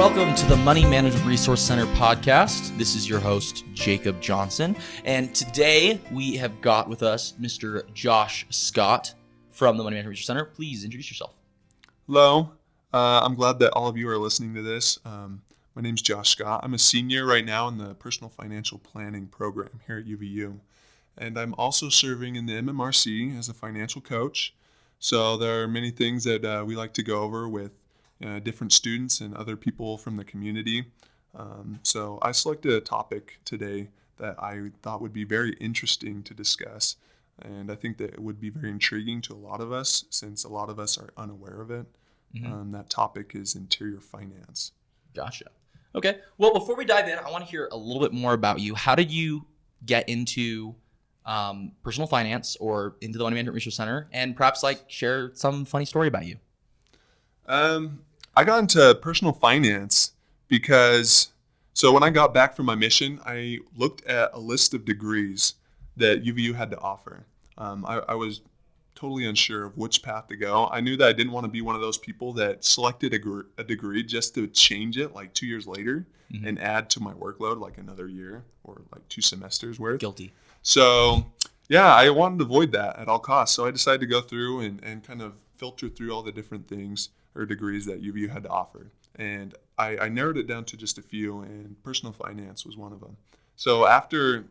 Welcome to the Money Management Resource Center podcast. This is your host, Jacob Johnson. And today we have got with us Mr. Josh Scott from the Money Management Resource Center. Please introduce yourself. Hello. I'm glad that all of you are listening to this. My name's Josh Scott. I'm a senior right now in the Personal Financial Planning program here at UVU. And I'm also serving in the MMRC as a financial coach. So there are many things that we like to go over with different students and other people from the community. So I selected a topic today that I thought would be very interesting to discuss. And I think that it would be very intriguing to a lot of us since a lot of us are unaware of it. That topic is interior finance. Gotcha. Okay. Well, before we dive in, I want to hear a little bit more about you. How did you get into personal finance or into the Money Management Resource Center, and perhaps share some funny story about you? I got into personal finance because, so when I got back from my mission, I looked at a list of degrees that UVU had to offer. I was totally unsure of which path to go. I knew that I didn't want to be one of those people that selected a degree just to change it 2 years later and add to my workload another year or 2 semesters worth. Guilty. So yeah, I wanted to avoid that at all costs. So I decided to go through and kind of filter through all the different things or degrees that UVU had to offer. And I narrowed it down to just a few, and personal finance was one of them. So after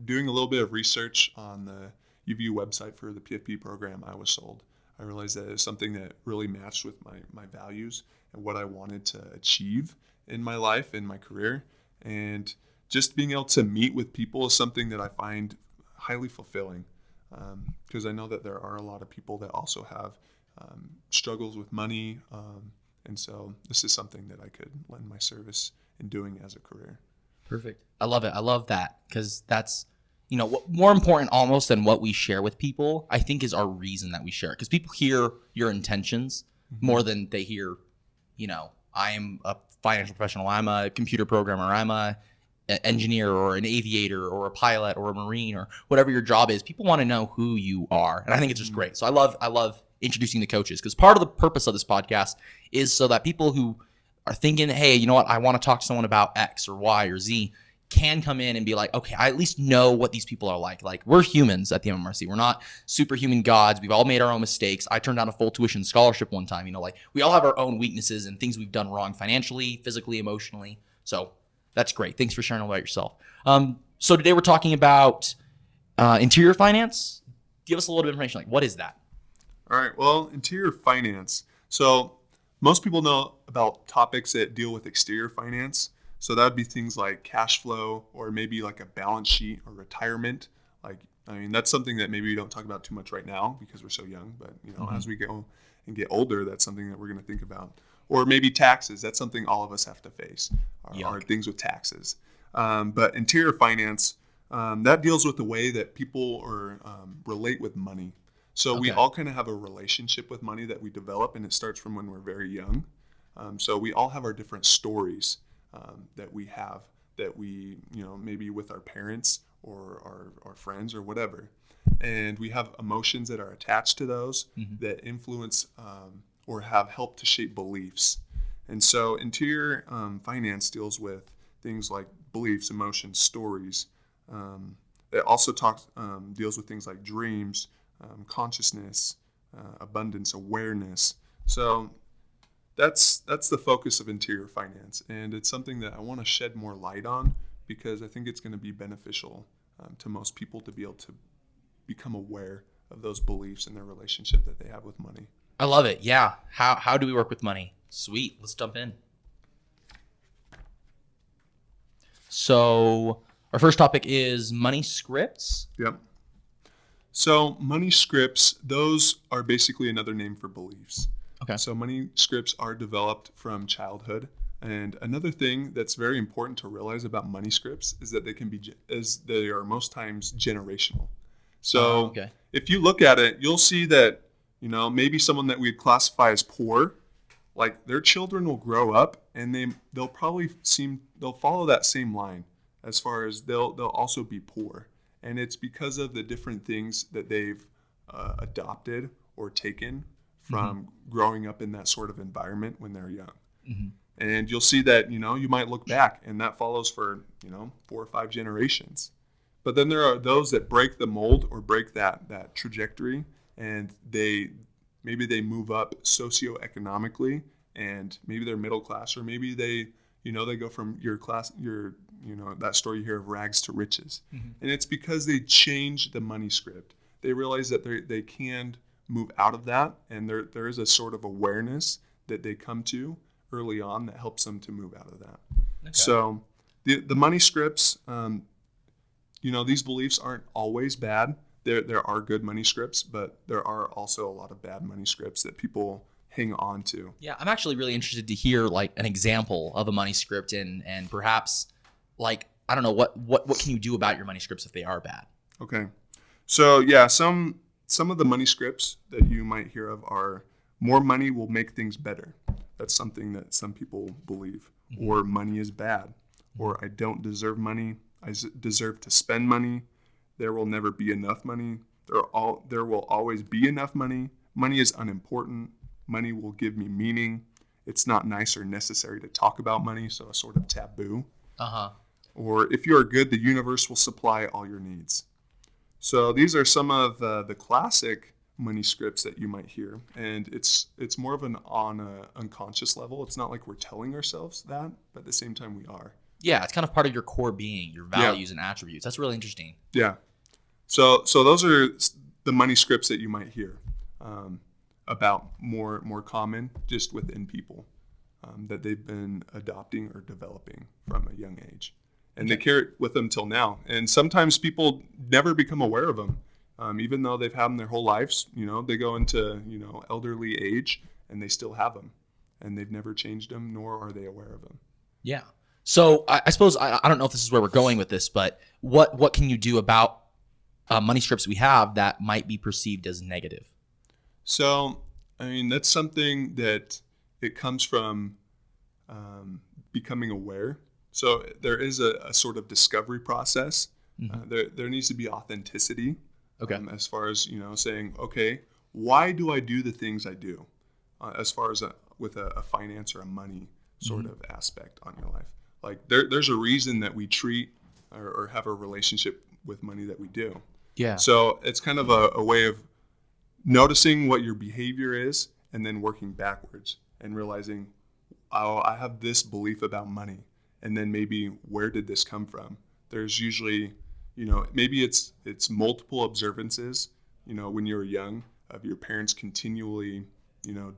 doing a little bit of research on the UVU website for the PFP program, I was sold. I realized that it was something that really matched with my values and what I wanted to achieve in my life, in my career. And just being able to meet with people is something that I find highly fulfilling, because I know that there are a lot of people that also have struggles with money. And so this is something that I could lend my service in doing as a career. Perfect. I love it. I love that because that's, more important almost than what we share with people, I think, is our reason that we share it. Because people hear your intentions more than they hear, I am a financial professional, I'm a computer programmer, I'm an engineer or an aviator or a pilot or a Marine or whatever your job is. People want to know who you are. And I think it's just great. So I love introducing the coaches, because part of the purpose of this podcast is so that people who are thinking, hey, you know what, I want to talk to someone about X or Y or Z, can come in and be like, okay, I at least know what these people are like. We're humans at the MMRC. We're not superhuman gods. We've all made our own mistakes. I turned down a full tuition scholarship one time. We all have our own weaknesses and things we've done wrong financially, physically, emotionally. So that's great. Thanks for sharing all about yourself. So today we're talking about interior finance. Give us a little bit of information. What is that? All right. Well, interior finance. So most people know about topics that deal with exterior finance. So that would be things like cash flow, or maybe a balance sheet, or retirement. That's something that maybe we don't talk about too much right now because we're so young. But as we go and get older, that's something that we're going to think about. Or maybe taxes. That's something all of us have to face. Are things with taxes. But interior finance, that deals with the way that people relate with money. So we all kind of have a relationship with money that we develop, and it starts from when we're very young. So we all have our different stories that we have, that we, maybe with our parents or our friends or whatever. And we have emotions that are attached to those that influence or have helped to shape beliefs. And so interior finance deals with things like beliefs, emotions, stories. It also deals with things like dreams, consciousness, abundance, awareness. So that's the focus of interior finance, and it's something that I want to shed more light on because I think it's going to be beneficial to most people to be able to become aware of those beliefs and their relationship that they have with money. I love it. Yeah. How do we work with money? Sweet. Let's jump in. So our first topic is money scripts. Yep. So money scripts, those are basically another name for beliefs. Okay. So money scripts are developed from childhood. And another thing that's very important to realize about money scripts is that they are most times generational. So if you look at it, you'll see that, maybe someone that we'd classify as poor, their children will grow up and they'll follow that same line as far as they'll also be poor. And it's because of the different things that they've adopted or taken from growing up in that sort of environment when they're young. And you'll see that, you might look back and that follows for, 4 or 5 generations. But then there are those that break the mold or break that trajectory, and maybe they move up socioeconomically, and maybe they're middle class, or maybe they go from that story you hear of rags to riches. Mm-hmm. And it's because they change the money script. They realize that they can move out of that, and there is a sort of awareness that they come to early on that helps them to move out of that. Okay. So the money scripts, these beliefs aren't always bad. There are good money scripts, but there are also a lot of bad money scripts that people hang on to. Yeah, I'm actually really interested to hear like an example of a money script and perhaps like, I don't know, what can you do about your money scripts if they are bad? Okay. So yeah, some of the money scripts that you might hear of are more money will make things better. That's something that some people believe. Mm-hmm. Or money is bad. Or I don't deserve money. I deserve to spend money. There will never be enough money. There will always be enough money. Money is unimportant. Money will give me meaning. It's not nice or necessary to talk about money, so a sort of taboo. Uh-huh. Or if you are good, the universe will supply all your needs. So these are some of the classic money scripts that you might hear, and it's more of on an unconscious level. It's not like we're telling ourselves that, but at the same time we are. Yeah, it's kind of part of your core being, your values and attributes. That's really interesting. Yeah. So those are the money scripts that you might hear about more common just within people that they've been adopting or developing from a young age. And they carry it with them till now. And sometimes people never become aware of them. Even though they've had them their whole lives, they go into, elderly age and they still have them. And they've never changed them, nor are they aware of them. Yeah. So I suppose, I don't know if this is where we're going with this, but what can you do about money scripts we have that might be perceived as negative? So, that's something that it comes from becoming aware. So there is a sort of discovery process. Mm-hmm. There needs to be authenticity. Okay. As far as, saying, okay, why do I do the things I do? As far as with a finance or a money sort Mm-hmm. of aspect on your life. Like there's a reason that we treat or have a relationship with money that we do. Yeah. So it's kind of a way of noticing what your behavior is and then working backwards and realizing, oh, I have this belief about money. And then maybe where did this come from? There's usually, maybe it's multiple observances, when you're young of your parents continually,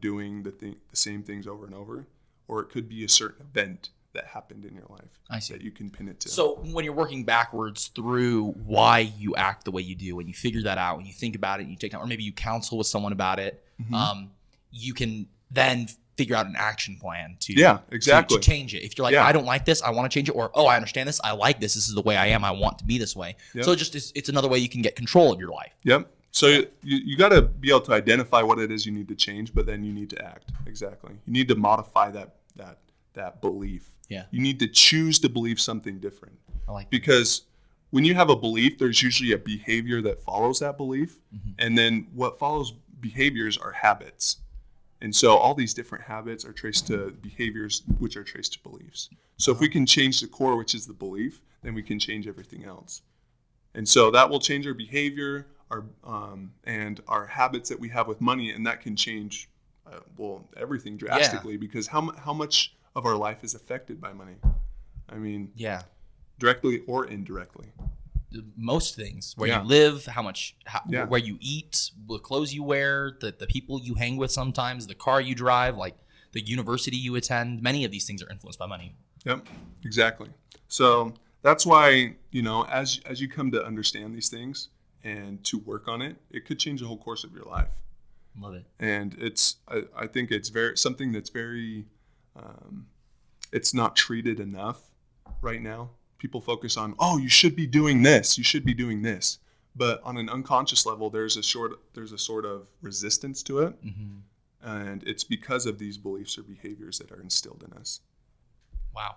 doing the same things over and over. Or it could be a certain event that happened in your life. I see. That you can pin it to. So when you're working backwards through why you act the way you do, when you figure that out, when you think about it, you take time, or maybe you counsel with someone about it, Mm-hmm. You can then figure out an action plan to exactly. to change it. If you're like, I don't like this, I want to change it, or I understand this, I like this, this is the way I am, I want to be this way. Yep. So it's another way you can get control of your life. Yep. So you got to be able to identify what it is you need to change, but then you need to act. Exactly. You need to modify that belief. Yeah. You need to choose to believe something different. I like that. Because when you have a belief, there's usually a behavior that follows that belief. Mm-hmm. And then what follows behaviors are habits. And so all these different habits are traced to behaviors, which are traced to beliefs. So if we can change the core, which is the belief, then we can change everything else. And so that will change our behavior, and our habits that we have with money, and that can change, everything drastically. Because how much of our life is affected by money? Yeah. Directly or indirectly. Most things, where Yeah. you live, Yeah. where you eat, the clothes you wear, the people you hang with sometimes, the car you drive, like the university you attend, many of these things are influenced by money. Yep, exactly. So that's why, as you come to understand these things and to work on it, it could change the whole course of your life. Love it. And I think it's something that's very, it's not treated enough right now. People focus on, you should be doing this, you should be doing this. But on an unconscious level, there's a sort of resistance to it. Mm-hmm. And it's because of these beliefs or behaviors that are instilled in us. Wow.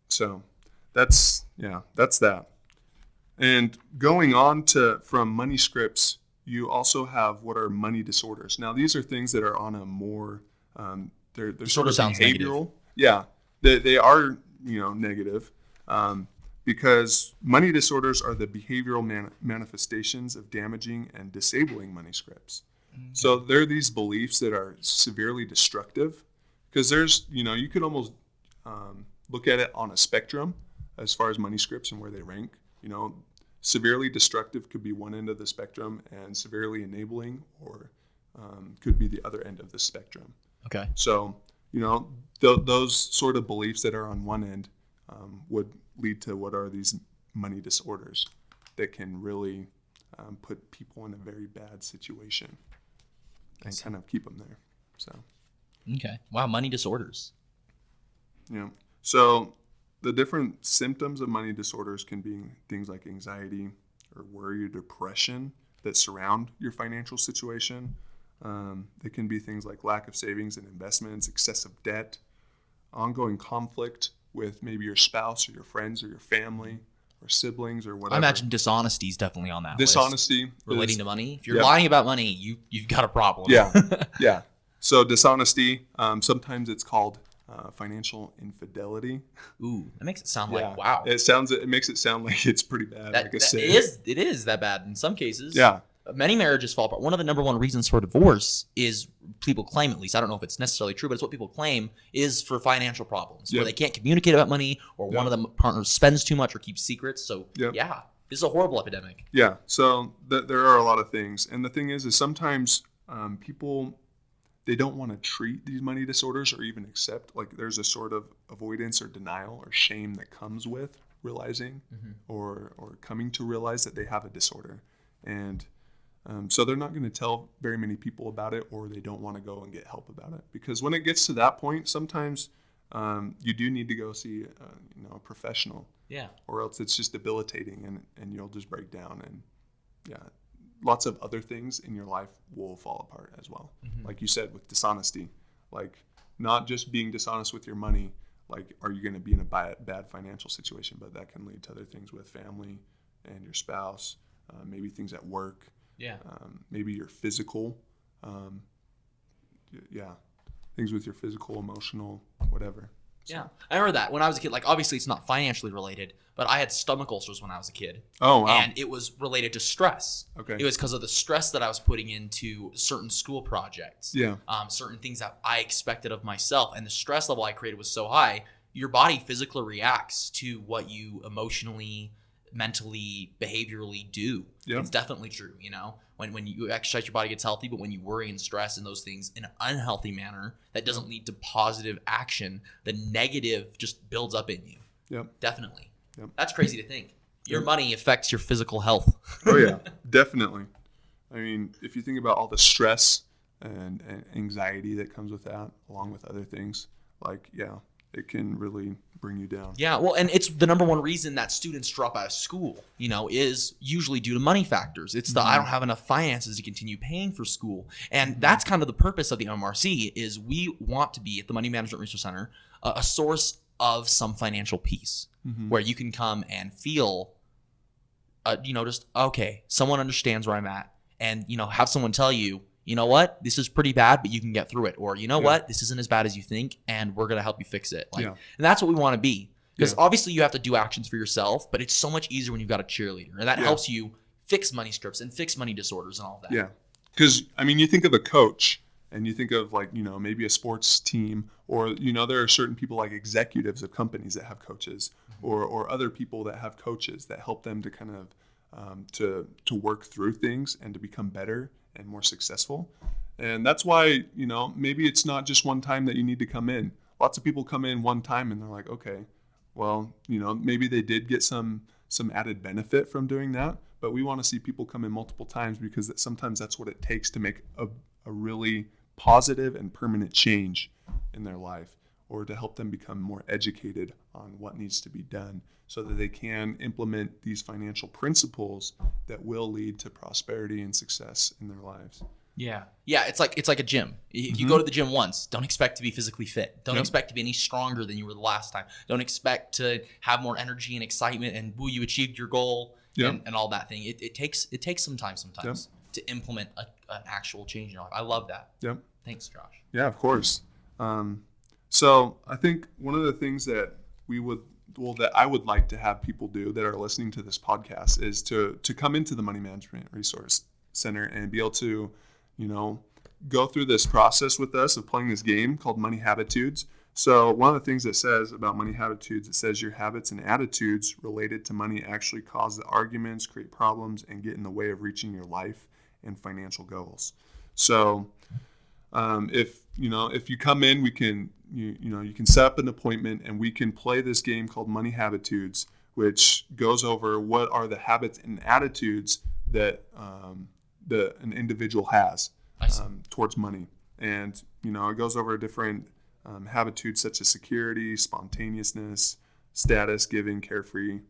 So that's that. And going on from money scripts, you also have what are money disorders. Now, these are things that are on a more, they're sort of sounds behavioral. negative. Yeah. They are, negative, because money disorders are the behavioral manifestations of damaging and disabling money scripts. Okay. So there are these beliefs that are severely destructive, because there's, you could almost look at it on a spectrum as far as money scripts and where they rank. Severely destructive could be one end of the spectrum, and severely enabling or could be the other end of the spectrum. Okay. So, those sort of beliefs that are on one end would lead to what are these money disorders that can really put people in a very bad situation and kind of keep them there. So. Okay. Wow. Money disorders. Yeah. So the different symptoms of money disorders can be things like anxiety or worry or depression that surround your financial situation. It can be things like lack of savings and investments, excessive debt, ongoing conflict with maybe your spouse or your friends or your family or siblings or whatever. I imagine dishonesty is definitely on that list. Dishonesty. Relating to money. If you're lying about money, you've got a problem. Yeah. Yeah. So dishonesty, sometimes it's called financial infidelity. Ooh, that makes it sound like, wow. It makes it sound like it's pretty bad. It is that bad in some cases. Yeah. Many marriages fall apart. One of the number one reasons for divorce is, people claim, at least, I don't know if it's necessarily true, but it's what people claim, is for financial problems. Where they can't communicate about money, or one of the partners spends too much or keeps secrets. So yeah, this is a horrible epidemic. Yeah. So there are a lot of things. And the thing is sometimes people, they don't want to treat these money disorders or even accept, like there's a sort of avoidance or denial or shame that comes with realizing or coming to realize that they have a disorder. And so they're not going to tell very many people about it, or they don't want to go and get help about it. Because when it gets to that point, sometimes you do need to go see a professional. Yeah. Or else it's just debilitating and you'll just break down. And yeah, lots of other things in your life will fall apart as well. Like you said, with dishonesty, like not just being dishonest with your money, like are you going to be in a bad financial situation, but that can lead to other things with family and your spouse, maybe things at work. Yeah. Maybe your physical, things with your physical, emotional, whatever. So. Yeah, I remember that when I was a kid. Like, obviously, it's not financially related, but I had stomach ulcers when I was a kid. Oh, wow. And it was related to stress. Okay. It was because of the stress that I was putting into certain school projects. Yeah. Certain things that I expected of myself, and the stress level I created was so high. Your body physically reacts to what you emotionally, mentally, behaviorally do. Yeah. It's definitely true. When you exercise, your body gets healthy, but when you worry and stress and those things in an unhealthy manner that doesn't lead to positive action, the negative just builds up in you. Yep. Definitely. Yep. That's crazy to think. Your money affects your physical health. Oh yeah, definitely. I mean, if you think about all the stress and anxiety that comes with that, along with other things, like, it can really bring you down. Yeah, well, and it's the number one reason that students drop out of school, is usually due to money factors. It's the I don't have enough finances to continue paying for school. And that's kind of the purpose of the MRC, is we want to be, at the Money Management Resource Center, a source of some financial peace where you can come and feel, just, okay, someone understands where I'm at, and, have someone tell you, you know what, this is pretty bad, but you can get through it. Or, you know what, this isn't as bad as you think, and we're going to help you fix it. And that's what we want to be. Because obviously you have to do actions for yourself, but it's so much easier when you've got a cheerleader. And that helps you fix money scripts and fix money disorders and all that. Yeah. Because, you think of a coach, and you think of maybe a sports team, or, there are certain people like executives of companies that have coaches, or other people that have coaches that help them to kind of to work through things and to become better and more successful. And that's why, maybe it's not just one time that you need to come in. Lots of people come in one time and they're like, okay, well, maybe they did get some added benefit from doing that, but we want to see people come in multiple times, because sometimes that's what it takes to make a really positive and permanent change in their life, or to help them become more educated on what needs to be done, so that they can implement these financial principles that will lead to prosperity and success in their lives. Yeah. Yeah, it's like a gym. If you go to the gym once, don't expect to be physically fit. Don't expect to be any stronger than you were the last time. Don't expect to have more energy and excitement and you achieved your goal and all that thing. It takes some time sometimes to implement an actual change in your life. I love that. Yep. Thanks, Josh. Yeah, of course. So I think one of the things that that I would like to have people do that are listening to this podcast is to come into the Money Management Resource Center and be able to, go through this process with us of playing this game called Money Habitudes. So one of the things it says about Money Habitudes, it says your habits and attitudes related to money actually cause the arguments, create problems, and get in the way of reaching your life and financial goals. So if you come in, we can you can set up an appointment and we can play this game called Money Habitudes, which goes over what are the habits and attitudes that an individual has towards money, and it goes over different habitudes such as security, spontaneousness, status, giving, carefree,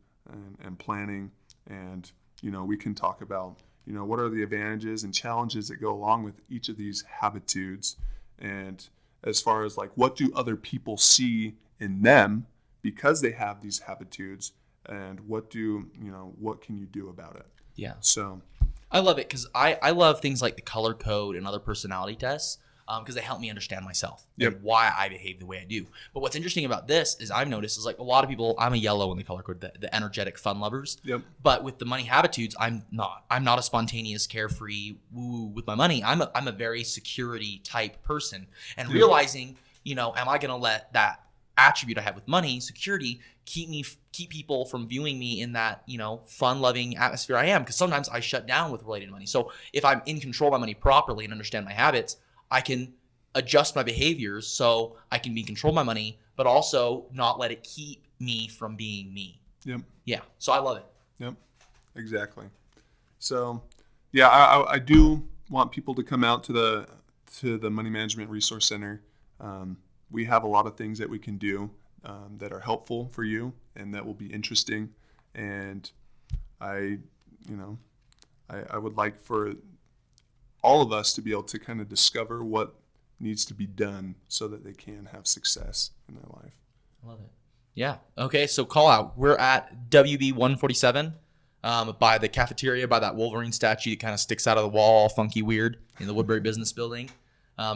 and planning, and we can talk about what are the advantages and challenges that go along with each of these habitudes, and as far as like what do other people see in them because they have these habitudes, and what can you do about it? Yeah. So I love it because I love things like the color code and other personality tests because they help me understand myself and why I behave the way I do. But what's interesting about this is I've noticed is like a lot of people, I'm a yellow in the color code, the energetic fun lovers. Yep. But with the Money Habitudes, I'm not a spontaneous, carefree, woo with my money. I'm a very security type person, and realizing, am I going to let that attribute I have with money, security, keep people from viewing me in that, fun-loving atmosphere I am? Because sometimes I shut down with related to money. So if I'm in control of my money properly and understand my habits, I can adjust my behaviors so I can be in control of my money, but also not let it keep me from being me. Yep. Yeah. So I love it. Yep. Exactly. So, yeah, I do want people to come out to the Money Management Resource Center. We have a lot of things that we can do that are helpful for you and that will be interesting. And I would like for all of us to be able to kind of discover what needs to be done so that they can have success in their life. I love it. Yeah. Okay. So call out. We're at WB 147 by the cafeteria, by that Wolverine statue that kind of sticks out of the wall, all funky weird, in the Woodbury Business Building.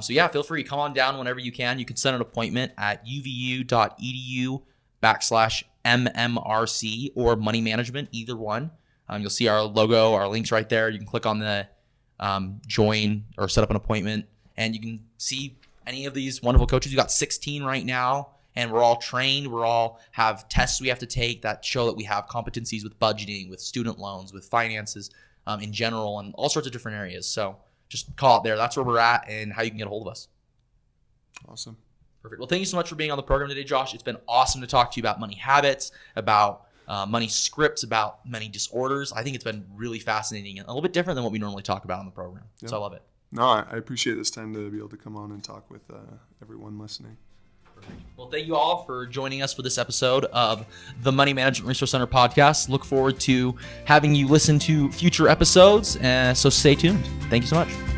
So yeah, feel free. Come on down whenever you can. You can set an appointment at uvu.edu/MMRC or Money Management, either one. You'll see our logo, our links right there. You can click on the join or set up an appointment, and you can see any of these wonderful coaches. We've got 16 right now, and we're all trained. We all have tests we have to take that show that we have competencies with budgeting, with student loans, with finances in general, and all sorts of different areas. So just call it there. That's where we're at and how you can get a hold of us. Awesome. Perfect. Well, thank you so much for being on the program today, Josh. It's been awesome to talk to you about money habits, about money scripts, about money disorders. I think it's been really fascinating and a little bit different than what we normally talk about on the program. Yep. So I love it. No, I appreciate this time to be able to come on and talk with everyone listening. Perfect. Well, thank you all for joining us for this episode of the Money Management Resource Center podcast. Look forward to having you listen to future episodes, so stay tuned. Thank you so much.